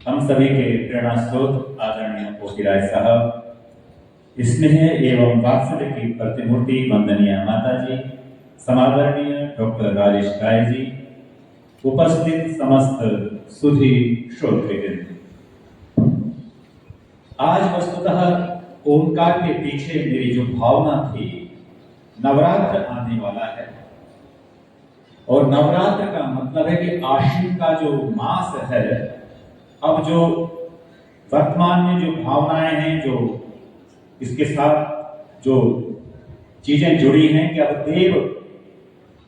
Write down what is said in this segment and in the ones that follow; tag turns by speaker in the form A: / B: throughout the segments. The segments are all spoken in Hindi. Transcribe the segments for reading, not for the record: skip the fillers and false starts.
A: हम सभी के प्रेरणा स्रोत आदरणीय पोखीराज साहब, स्नेह एवं वात्सल्य की प्रतिमूर्ति वंदनीय माता जी, समादरणीय डॉक्टर राजेश राय जी, उपस्थित समस्त सुधी श्रोतृवृंद, आज वस्तुतः ओंकार के पीछे मेरी जो भावना थी, नवरात्र आने वाला है और नवरात्र का मतलब है कि आश्विन का जो मास है, अब जो वर्तमान में जो भावनाएं हैं, जो इसके साथ जो चीजें जुड़ी हैं कि अब देव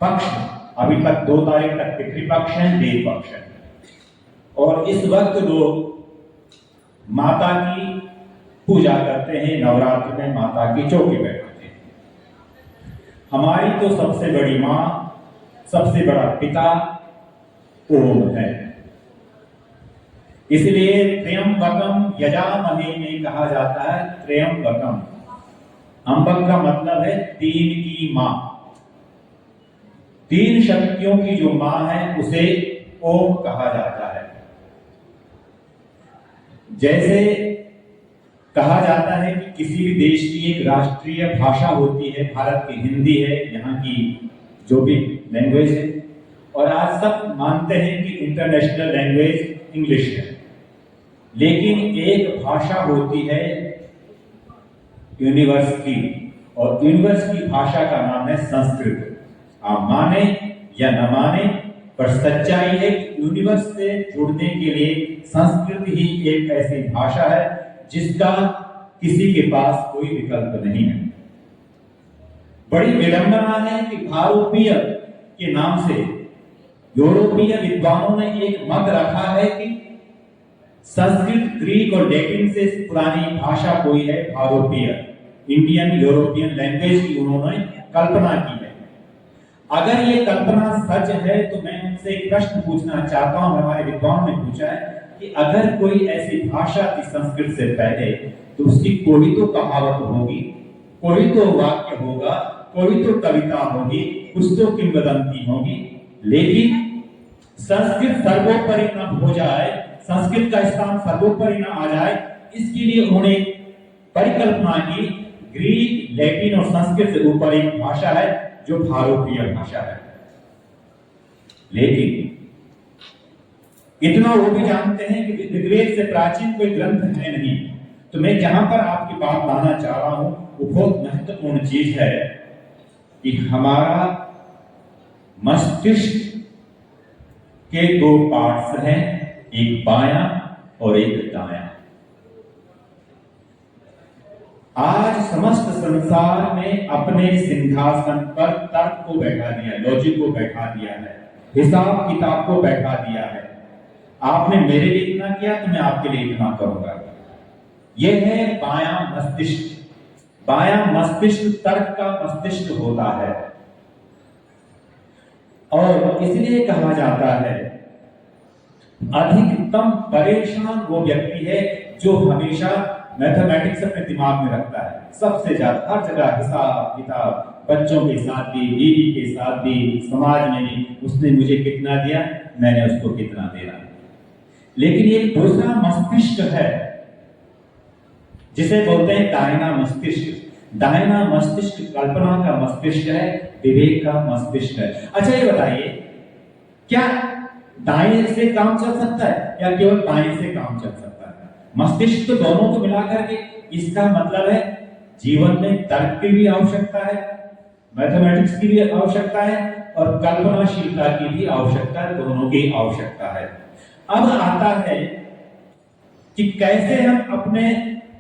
A: पक्ष, अभी तक 2 तारीख तक पितृपक्ष है, देव पक्ष है और इस वक्त लोग माता की पूजा करते हैं, नवरात्र में माता की चौकी बैठाते हैं। हमारी तो सबसे बड़ी मां, सबसे बड़ा पिता ओम है। इसलिए त्र्यंबकम यजामहे में कहा जाता है त्र्यंबकम। अंबक का मतलब है 3 की मां, 3 शक्तियों की जो मां है उसे ओम कहा जाता है। जैसे कहा जाता है कि किसी भी देश की एक राष्ट्रीय भाषा होती है, भारत की हिंदी है, यहाँ की जो भी लैंग्वेज है, और आज सब मानते हैं कि इंटरनेशनल लैंग्वेज इंग्लिश है, लेकिन एक भाषा होती है यूनिवर्स की, और यूनिवर्स की भाषा का नाम है संस्कृत। आप माने या न माने, पर सच्चाई है कि यूनिवर्स से जुड़ने के लिए संस्कृत ही एक ऐसी भाषा है जिसका किसी के पास कोई विकल्प नहीं है। बड़ी विडंबना है कि भारोपीय के नाम से यूरोपीय विद्वानों ने एक मत रखा है कि संस्कृत, ग्रीक और लैटिन से पुरानी भाषा कोई है भारोपीय, इंडियन यूरोपियन लैंग्वेज की उन्होंने कल्पना की है। अगर ये कल्पना सच है तो मैं उनसे एक प्रश्न पूछना चाहता हूं, हमारे विद्वानों ने पूछा है कि अगर कोई ऐसी भाषा थी संस्कृत से पहले तो उसकी कोई तो कहावत होगी, कोई तो वाक्य होगा, कोई तो कविता होगी, कुछ तो किंवदंती होगी, लेकिन संस्कृत सर्वोपरि न हो जाए, संस्कृत का स्थान सर्वोपरि न आ जाए, इसके लिए उन्होंने परिकल्पना की ग्रीक, लैटिन और संस्कृत से ऊपर एक भाषा है जो भारोपीय भाषा है। लेकिन इतना वो भी जानते हैं कि ऋग्वेद से प्राचीन कोई ग्रंथ है नहीं। तो मैं जहां पर आपकी बात लाना चाह रहा हूं वो बहुत महत्वपूर्ण चीज है कि हमारा मस्तिष्क के 2 पार्ट्स हैं, एक बायां और एक दायां। आज समस्त संसार में अपने सिंहासन पर तर्क को बैठा दिया, लॉजिक को बैठा दिया है, हिसाब किताब को बैठा दिया है। आपने मेरे लिए इतना किया तो मैं आपके लिए इतना करूंगा। यह है बायां मस्तिष्क। बायां मस्तिष्क तर्क का मस्तिष्क होता है और इसलिए कहा जाता है अधिकतम परेशान वो व्यक्ति है जो हमेशा मैथमेटिक्स अपने दिमाग में रखता है, सबसे ज्यादा हर जगह हिसाब किताब, बच्चों के साथ भी, बीवी के साथ भी, समाज में भी, उसने मुझे कितना दिया, मैंने उसको कितना देना। लेकिन एक दूसरा मस्तिष्क है जिसे बोलते हैं दाहिना मस्तिष्क। दाहिना मस्तिष्क कल्पना का मस्तिष्क है, विवेक का मस्तिष्क है। अच्छा ये बताइए, क्या दाएं से काम चल सकता है या केवल बाएं से काम चल सकता है? मस्तिष्क तो दोनों को मिलाकर के, इसका मतलब है जीवन में तर्क की भी आवश्यकता है, मैथमेटिक्स की भी आवश्यकता है और कल्पनाशीलता की भी आवश्यकता है, दोनों की आवश्यकता है। अब आता है कि कैसे हम अपने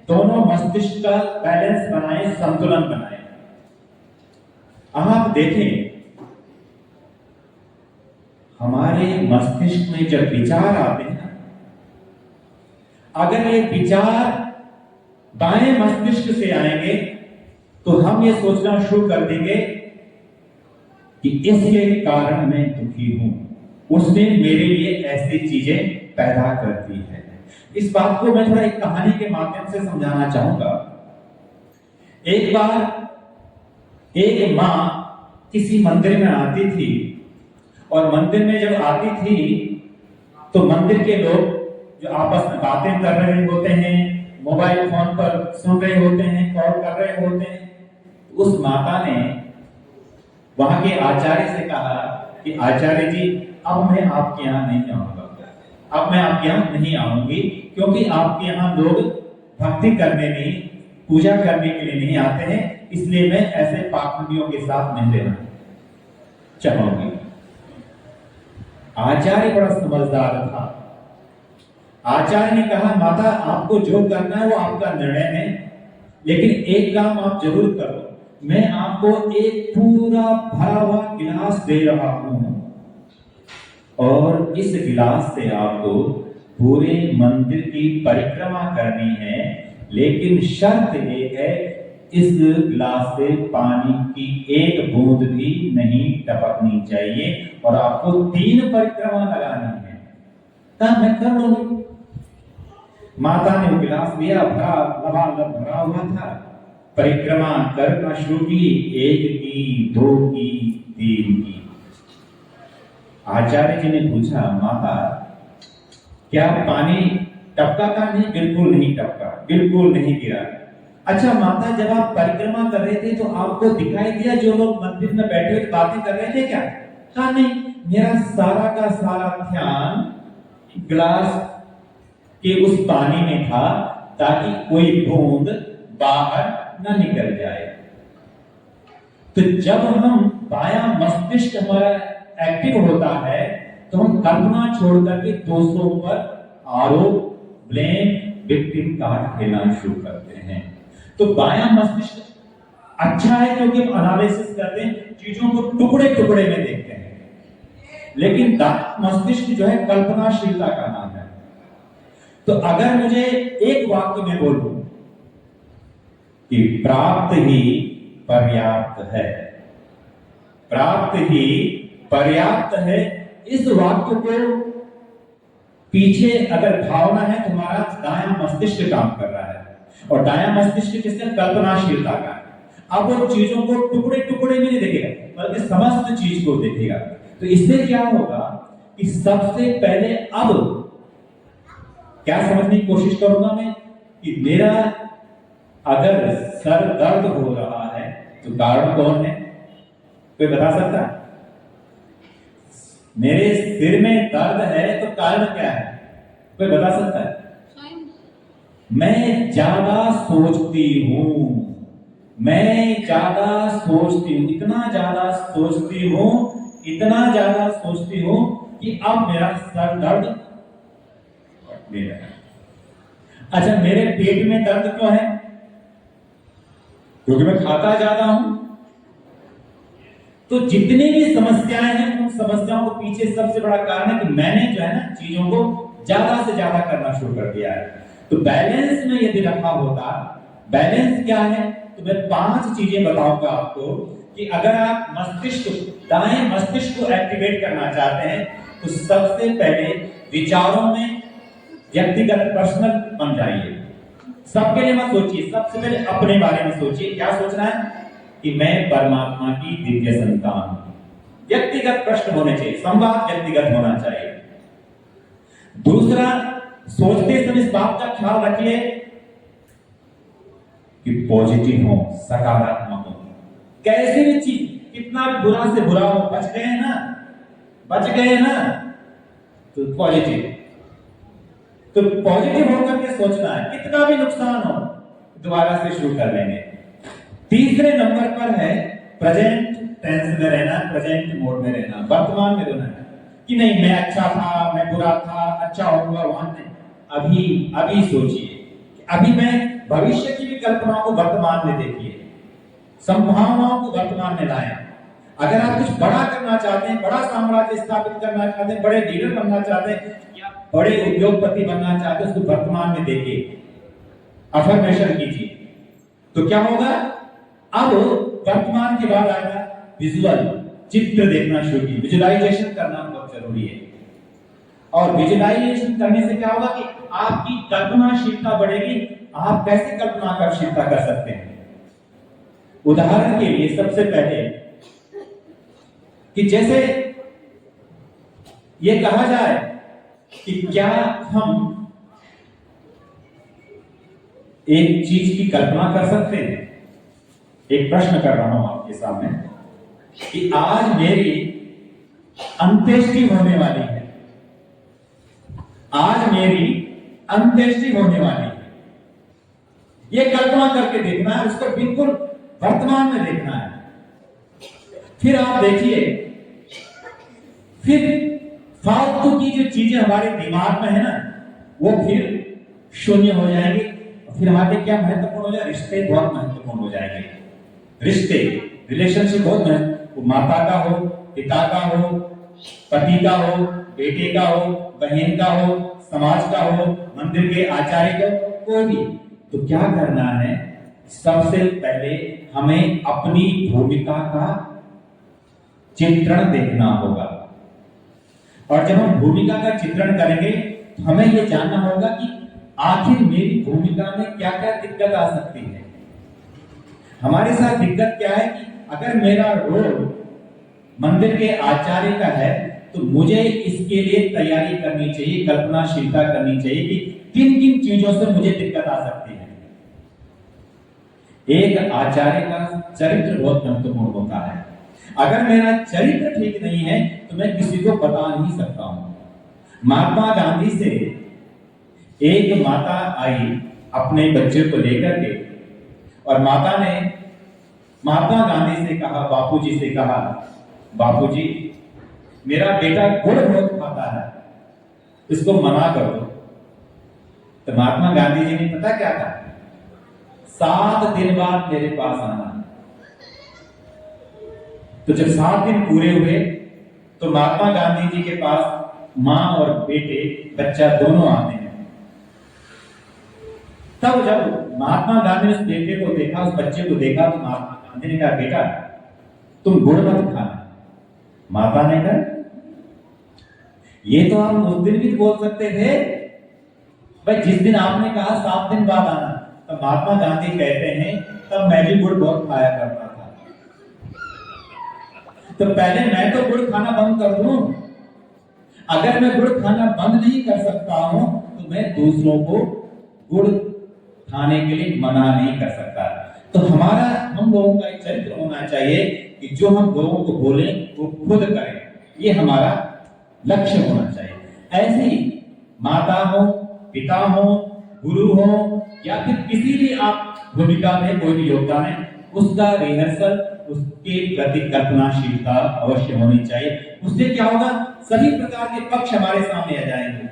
A: दोनों मस्तिष्क का बैलेंस बनाएं, संतुलन बनाएं। आप देखें हमारे मस्तिष्क में जब विचार आते हैं, अगर ये विचार बाएं मस्तिष्क से आएंगे तो हम ये सोचना शुरू कर देंगे कि इसके कारण मैं दुखी हूं, उसने मेरे लिए ऐसी चीजें पैदा कर दी है। इस बात को मैं थोड़ा एक कहानी के माध्यम से समझाना चाहूंगा। एक बार एक मां किसी मंदिर में आती थी और मंदिर में जब आती थी तो मंदिर के लोग जो आपस में बातें कर रहे होते हैं, मोबाइल फोन पर सुन रहे होते हैं, कॉल कर रहे होते हैं। उस माता ने वहां के आचार्य से कहा कि आचार्य जी, अब मैं आपके यहाँ नहीं आऊंगा, अब मैं आपके यहाँ नहीं आऊंगी, क्योंकि आपके यहाँ लोग भक्ति करने नहीं, पूजा करने के लिए नहीं आते हैं, इसलिए मैं ऐसे पाखंडियों के साथ नहीं रहना चाहूंगी। आचार्य बड़ा समझदार था। आचार्य ने कहा, माता आपको जो करना है वो आपका निर्णय है, लेकिन एक काम आप जरूर करो, मैं आपको एक पूरा भरा हुआ गिलास दे रहा हूं और इस गिलास से आपको पूरे मंदिर की परिक्रमा करनी है, लेकिन शर्त एक है, इस गिलास से पानी की एक बूंद भी नहीं टपकनी चाहिए और आपको 3 परिक्रमा लगानी है, तब मैं कर लूंगी। माता ने वो गिलास लिया, भरा हुआ था, परिक्रमा करना शुरू की, 1 की, 2 की, 3 की। आचार्य जी ने पूछा, माता क्या पानी टपका का? नहीं, बिल्कुल नहीं टपका, बिल्कुल नहीं गिरा। अच्छा माता, जब आप परिक्रमा कर रहे थे तो आपको दिखाई दिया जो लोग मंदिर में बैठे हुए बातें कर रहे थे क्या? कहा नहीं, मेरा सारा का सारा ध्यान गिलास के उस पानी में था ताकि कोई बूंद बाहर न निकल जाए। तो जब हम बायां मस्तिष्क हमारा एक्टिव होता है तो हम कल्पना छोड़ करके दोस्तों पर आरोप, ब्लेम, विक्टिम कार्ड खेलना शुरू करते हैं। तो बायां मस्तिष्क अच्छा है क्योंकि हम एनालिसिस करते हैं, चीजों को टुकड़े टुकड़े में देखते हैं, लेकिन दायां मस्तिष्क जो है कल्पनाशीलता का नाम है। तो अगर मुझे एक वाक्य में बोलूं कि प्राप्त ही पर्याप्त है, प्राप्त ही पर्याप्त है, इस वाक्य को पीछे अगर भावना है तो हमारा दायां मस्तिष्क काम कर रहा है, और दायां मस्तिष्क किसका? कल्पनाशीलता का। अब वो चीजों को टुकड़े टुकड़े में नहीं देखेगा, बल्कि समस्त चीज को देखेगा। तो इससे क्या होगा कि सबसे पहले अब क्या समझने की कोशिश करूंगा मैं कि मेरा अगर सर दर्द हो रहा है तो कारण कौन है? कोई बता सकता है? मेरे सिर में दर्द है तो कारण क्या है? कोई बता सकता है? मैं ज्यादा सोचती हूं, मैं ज्यादा सोचती हूं, इतना ज्यादा सोचती हूं, इतना ज्यादा सोचती हूं कि अब मेरा सर दर्द बढ़ने लगा। अच्छा, मेरे पेट में दर्द क्यों है? क्योंकि मैं खाता ज्यादा हूं। तो जितनी भी समस्याएं हैं, उन समस्याओं को पीछे सबसे बड़ा कारण है कि मैंने जो है ना चीजों को ज्यादा से ज्यादा करना शुरू कर दिया है। तो बैलेंस में यदि रखा होता, बैलेंस क्या है? तो मैं 5 चीजें बताऊंगा आपको कि अगर आप मस्तिष्क, दाएं मस्तिष्क को एक्टिवेट करना चाहते हैं तो सबसे पहले विचारों में व्यक्तिगत पर्सनल बन जाइए। सबके लिए मत सोचिए, सबसे पहले अपने बारे में सोचिए। क्या सोचना है? कि मैं परमात्मा की दिव्य संतान हूं। व्यक्तिगत प्रश्न होने चाहिए, संवाद व्यक्तिगत होना चाहिए। दूसरा, सोचते समय इस बात का ख्याल रखिए कि पॉजिटिव हो, सकारात्मक हो। कैसी भी चीज, कितना भी बुरा से बुरा हो, बच गए ना, बच गए ना, तो पॉजिटिव। तो पॉजिटिव होकर के सोचना है, कितना भी नुकसान हो दोबारा से शुरू कर लेंगे। तीसरे नंबर पर है प्रेजेंट टेंस में रहना, प्रेजेंट मोड में रहना, वर्तमान में रहना कि नहीं मैं अच्छा था, मैं बुरा था, अच्छा होगा वहां नहीं, अभी सोचिए। अभी मैं भविष्य की भी कल्पनाओं को वर्तमान में देखिए, संभावनाओं को वर्तमान में लाएं। अगर आप कुछ बड़ा करना चाहते हैं, बड़ा साम्राज्य स्थापित करना चाहते हैं, बड़े लीडर बनना चाहते हैं या बड़े उद्योगपति बनना चाहते हैं, उसको वर्तमान में देखिए, अफर्मेशन कीजिए। तो क्या होगा? अब वर्तमान के बाद आएगा विजुअल, चित्र देखना शुरू कीजिए। विजुअलाइजेशन करना बहुत जरूरी है, और विजुअलाइजेशन करने से क्या होगा कि आपकी कल्पनाशीलता बढ़ेगी। आप कैसे कल्पनाशीलता कर सकते हैं? उदाहरण के लिए सबसे पहले कि जैसे ये कहा जाए कि क्या हम एक चीज की कल्पना कर सकते हैं? एक प्रश्न कर रहा हूं आपके सामने कि आज मेरी अंत्येष्टि होने वाली है, आज मेरी अंत्येष्टि होने वाली है। ये कल्पना करके देखना है, उसको बिल्कुल वर्तमान में देखना है। फिर आप देखिए, फिर फालतू की जो चीजें हमारे दिमाग में है ना, वो फिर शून्य हो जाएंगे। फिर हमारे क्या महत्वपूर्ण हो जाए? रिश्ते बहुत महत्वपूर्ण हो जाएंगे। रिश्ते, रिलेशनशिप बहुत महत्वपूर्ण, वो माता का हो, पिता का हो, पति का हो, बेटे का हो, बहन का हो, समाज का हो, मंदिर के आचार्य का, कोई भी। तो क्या करना है? सबसे पहले हमें अपनी भूमिका का चित्रण देखना होगा। और जब हम भूमिका का चित्रण करेंगे तो हमें यह जानना होगा कि आखिर मेरी भूमिका में क्या क्या दिक्कत आ सकती है। हमारे साथ दिक्कत क्या है कि अगर मेरा रोल मंदिर के आचार्य का है तो मुझे इसके लिए तैयारी करनी चाहिए, कल्पनाशीलता करनी चाहिए कि किन किन चीजों से मुझे दिक्कत आ सकती है। एक आचार्य का चरित्र बहुत महत्वपूर्ण होता है। अगर मेरा चरित्र ठीक नहीं है तो मैं किसी को बता नहीं सकता हूं। महात्मा गांधी से एक माता आई अपने बच्चे को लेकर के, और माता ने महात्मा गांधी से कहा, बापूजी से कहा, बापूजी मेरा बेटा गुड़ बहुत खाता है, इसको मना करो। तो महात्मा गांधी जी ने पता क्या कहा? 7 दिन बाद मेरे पास आना। तो जब 7 दिन पूरे हुए तो महात्मा गांधी जी के पास मां और बेटे, बच्चा दोनों आते हैं। तब जब महात्मा गांधी ने उस बेटे को देखा, उस बच्चे को देखा, तो महात्मा गांधी ने कहा, बेटा तुम गुड़ मत खाना। माता ने कहा, ये तो आप उस दिन भी बोल सकते थे भाई, जिस दिन आपने कहा 7 दिन बाद आना। तो महात्मा गांधी कहते हैं, तब मैं भी गुड़ बहुत खाया करता था। तो पहले मैं तो गुड़ खाना बंद कर दूं। अगर मैं गुड़ खाना बंद नहीं कर सकता हूं तो मैं दूसरों को गुड़ खाने के लिए मना नहीं कर सकता। तो हम लोगों का एक चरित्र होना चाहिए कि जो हम लोगों को बोले वो खुद करें। ये हमारा लक्ष्य होना चाहिए। ऐसे ही माता हो, पिता हो, गुरु हो, या फिर किसी भी आप भूमिका में कोई भी योगदान है, उसका रिहर्सल, उसके प्रति कल्पनाशीलता अवश्य होनी चाहिए। उससे क्या होगा? सभी प्रकार के पक्ष हमारे सामने आ जाएंगे,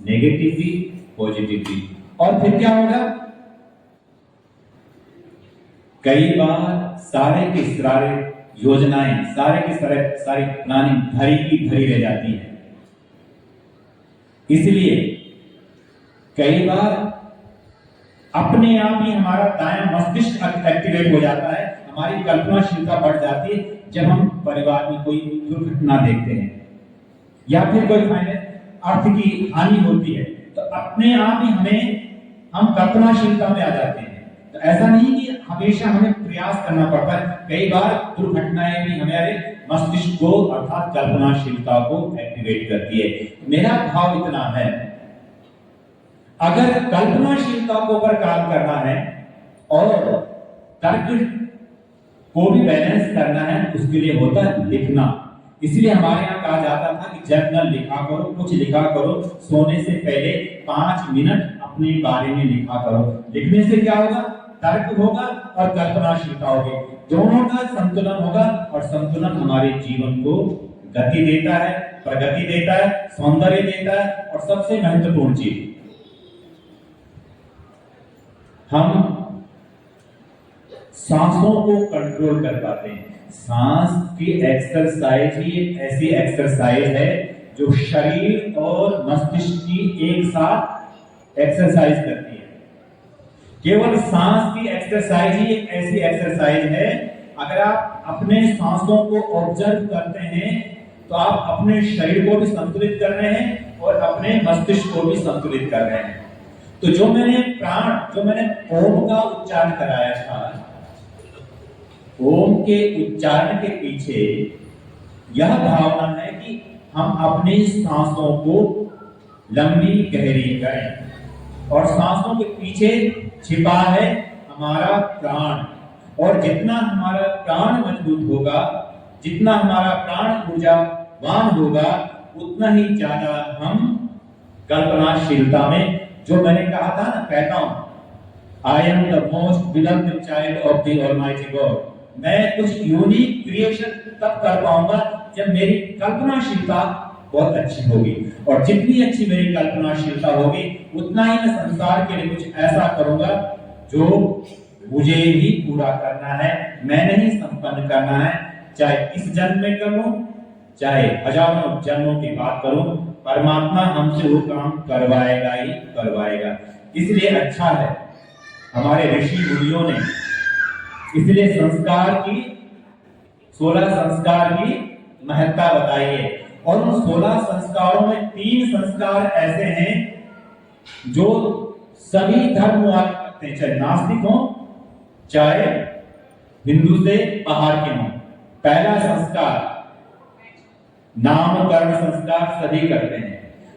A: नेगेटिव भी, पॉजिटिव भी। और फिर क्या होगा? कई बार सारे के सारे योजनाएं, सारे के सारी प्लानिंग धरी की धरी रह जाती है। इसलिए कई बार अपने आप ही हमारा दायां मस्तिष्क एक्टिवेट हो जाता है, हमारी कल्पनाशीलता बढ़ जाती है जब हम परिवार में कोई दुर्घटना देखते हैं या फिर कोई अर्थ की हानि होती है, तो अपने आप ही हम कल्पनाशीलता में आ जाते हैं। तो ऐसा नहीं कि हमेशा हमें प्रयास करना पड़ता है, कई बार दुर्घटनाएं भी हमारे मस्तिष्क को अर्थात कल्पनाशीलता को एक्टिवेट करती है। मेरा भाव इतना है, अगर कल्पनाशीलता को ऊपर काम करना है और तर्क को भी बैलेंस करना है, उसके लिए होता है लिखना। इसलिए हमारे यहाँ कहा जाता था कि जर्नल लिखा करो, कुछ लिखा करो, सोने से पहले 5 मिनट अपने बारे में लिखा करो। लिखने से क्या होगा? तर्क होगा और कल्पनाशीलता होगी, दोनों का संतुलन होगा, और संतुलन हमारे जीवन को गति देता है, प्रगति देता है, सौंदर्य देता है। और सबसे महत्वपूर्ण चीज, हम सांसों को कंट्रोल कर पाते हैं। सांस की एक्सरसाइज ही एक ऐसी एक्सरसाइज है जो शरीर और मस्तिष्क की एक साथ एक्सरसाइज करती है। केवल सांस की एक्सरसाइज ही एक ऐसी एक्सरसाइज है, अगर आप अपने सांसों को ऑब्जर्व करते हैं तो आप अपने शरीर को भी संतुलित कर रहे हैं और अपने मस्तिष्क को भी संतुलित कर रहे हैं। तो जो मैंने ओम का उच्चारण कराया था, ओम के उच्चारण के पीछे यह भावना है कि हम अपनी सांसों को लंबी गहरी करें। और सांसों के पीछे छिपा है हमारा प्राण। और जितना हमारा प्राण मजबूत होगा, जितना हमारा प्राण ऊर्जावान होगा, उतना ही ज्यादा हम कल्पनाशीलता में, जो मैंने कहा था ना, कहता हूं I am the most beloved child of the almighty God. मैं कुछ यूनिक क्रिएशन तब कर पाऊंगा जब मेरी कल्पनाशीलता बहुत अच्छी होगी। और जितनी अच्छी मेरी कल्पनाशीलता होगी, उतना ही मैं संसार के लिए कुछ ऐसा करूंगा जो मुझे ही पूरा करना है, मैंने ही संपन्न करना है। चाहे इस जन्म में करूं, चाहे हजारों जन्मों की बात करूं, परमात्मा हमसे वो काम करवाएगा ही करवाएगा। इसलिए अच्छा है हमारे ऋषि मुनियों ने इसलिए संस्कार की 16 संस्कार की महत्ता बताई है। और उन 16 संस्कारों में 3 संस्कार ऐसे हैं जो सभी धर्म वाले करते हैं, चाहे नास्तिक हो चाहे हिंदू से बाहर के हों। पहला संस्कार नामकरण संस्कार सभी करते हैं।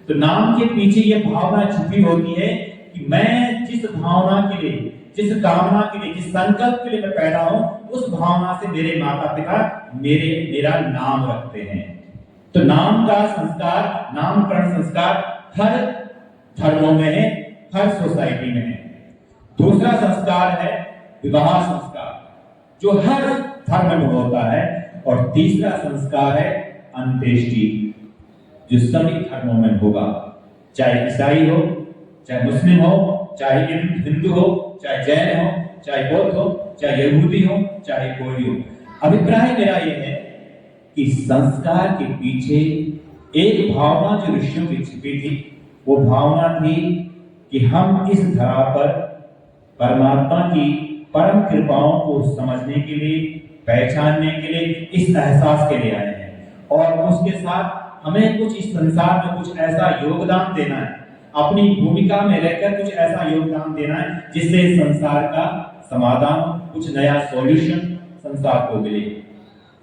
A: तो नाम के पीछे यह भावना छुपी होती है कि मैं जिस भावना के लिए, जिस कामना के लिए, जिस संकल्प के लिए मैं पैदा हूं, उस भावना से मेरे माता पिता मेरा नाम रखते हैं। तो नाम का संस्कार, नामकरण संस्कार हर धर्मों में है, हर सोसाइटी में है। दूसरा संस्कार है विवाह संस्कार, जो हर धर्म में होता है। और तीसरा संस्कार है अंत्येष्टि, जो सभी धर्मों में होगा, चाहे ईसाई हो, चाहे मुस्लिम हो, चाहे हिंदू हो, चाहे जैन हो, चाहे बौद्ध हो, चाहे यहूदी हो, चाहे कोई हो। अभिप्राय मेरा यह है कि संस्कार के पीछे एक भावना जो ऋषियों की छिपी थी, वो भावना थी कि हम इस धरा पर परमात्मा की परम कृपाओं को समझने के लिए, पहचानने के लिए, इस एहसास के लिए आए हैं। और उसके साथ हमें कुछ इस संसार में कुछ ऐसा योगदान देना है, अपनी भूमिका में रहकर कुछ ऐसा योगदान देना है जिससे संसार का समाधान, कुछ नया सॉल्यूशन संसार को मिले।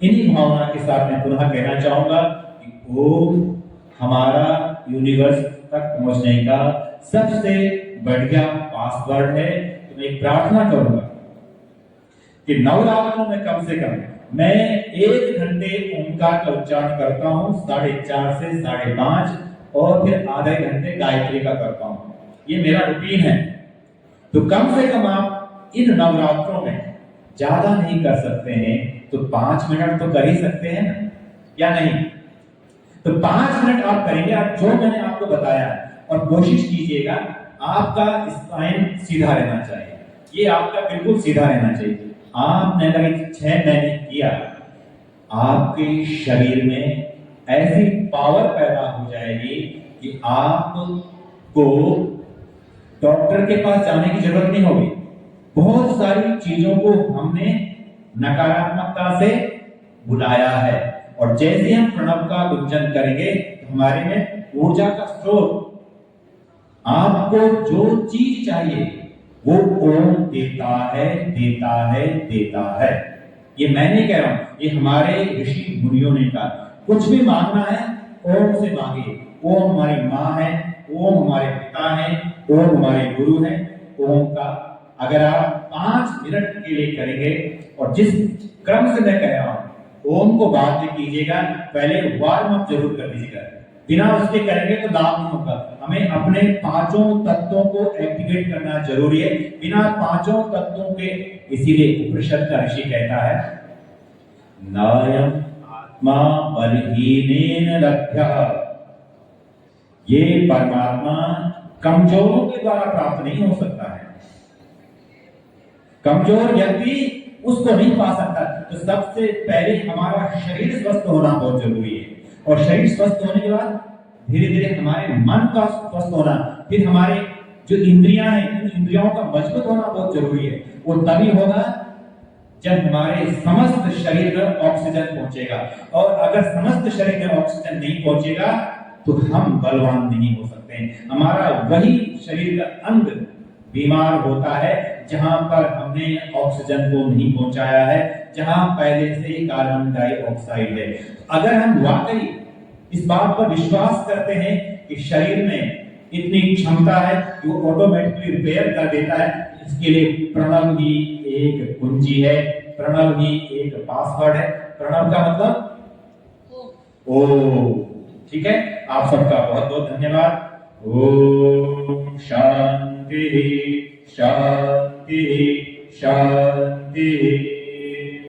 A: इन्हीं भावना के साथ मैं पुनः कहना चाहूंगा कि ओम हमारा यूनिवर्स तक पहुंचने का सबसे बढ़िया पासवर्ड है। तो मैं एक प्रार्थना करूंगा कि नवरात्रों में कम से कम मैं 1 घंटे ओंकार का उच्चारण करता हूं, 4:30 से 5:30, और फिर आधे घंटे गायत्री का करता हूं। ये मेरा रूटीन है। तो कम से कम आप इन नवरात्रों में, ज्यादा नहीं कर सकते हैं तो 5 मिनट तो कर ही सकते हैं ना, या नहीं? तो 5 मिनट आप करेंगे, आप जो मैंने आपको बताया, और कोशिश कीजिएगा आपका स्पाइन सीधा रहना चाहिए। ये आपका बिल्कुल सीधा रहना चाहिए। आपने अगर 6 महीने किया, आपके शरीर में ऐसी पावर पैदा हो जाएगी कि आपको डॉक्टर के पास जाने की जरूरत नहीं होगी। बहुत सारी चीजों को हमने नकारात्मकता से बुलाया है, और जैसे हम प्रणव का गुंजन करेंगे तो हमारे में ऊर्जा का स्रोत, आपको जो चीज चाहिए वो ओम देता है, देता है, देता है। ये मैं नहीं कह रहा हूं, ये हमारे ऋषि मुनियों ने कहा। कुछ भी मांगना है ओम से मांगिए। ओम हमारी माँ है, ओम हमारे पिता है, ओम हमारे गुरु है। ओम का अगर आप 5 मिनट के लिए करेंगे, और जिस क्रम से मैं कह रहा हूं, ओम को बाद में कीजिएगा, पहले वार्म अप जरूर कर लीजिएगा। बिना उसके करेंगे तो लाभ नहीं होगा। हमें अपने 5 तत्वों को एक्टिवेट करना जरूरी है। बिना 5 तत्वों के, इसीलिए उपनिषद का ऋषि कहता है, नायम आत्मा बलहीनेन लभ्यः। ये परमात्मा कमजोरों के द्वारा प्राप्त नहीं हो सकता है। कमजोर व्यक्ति उसको नहीं पा सकता। तो सबसे पहले हमारा शरीर स्वस्थ होना बहुत जरूरी है, और शरीर स्वस्थ होने के बाद धीरे धीरे हमारे मन का स्वस्थ होना, फिर हमारे जो इंद्रियां हैं, इन इंद्रियों का मजबूत होना बहुत जरूरी है। वो तभी होगा जब हमारे समस्त शरीर में ऑक्सीजन पहुंचेगा। और अगर समस्त शरीर में ऑक्सीजन नहीं पहुंचेगा तो हम बलवान नहीं हो सकते। हमारा वही शरीर का अंग बीमार होता है जहां पर हमने ऑक्सीजन को नहीं पहुंचाया है, जहां पहले से कार्बन डाइऑक्साइड है। अगर हम वाकई इस बात पर विश्वास करते हैं कि शरीर में इतनी क्षमता है कि वो ऑटोमेटिकली रिपेयर कर देता है। इसके लिए प्रणव ही एक कुंजी है, प्रणव ही एक पासवर्ड है। प्रणव का मतलब ओ। ठीक है, आप सबका बहुत बहुत धन्यवाद। ओम शांति शांति शांति।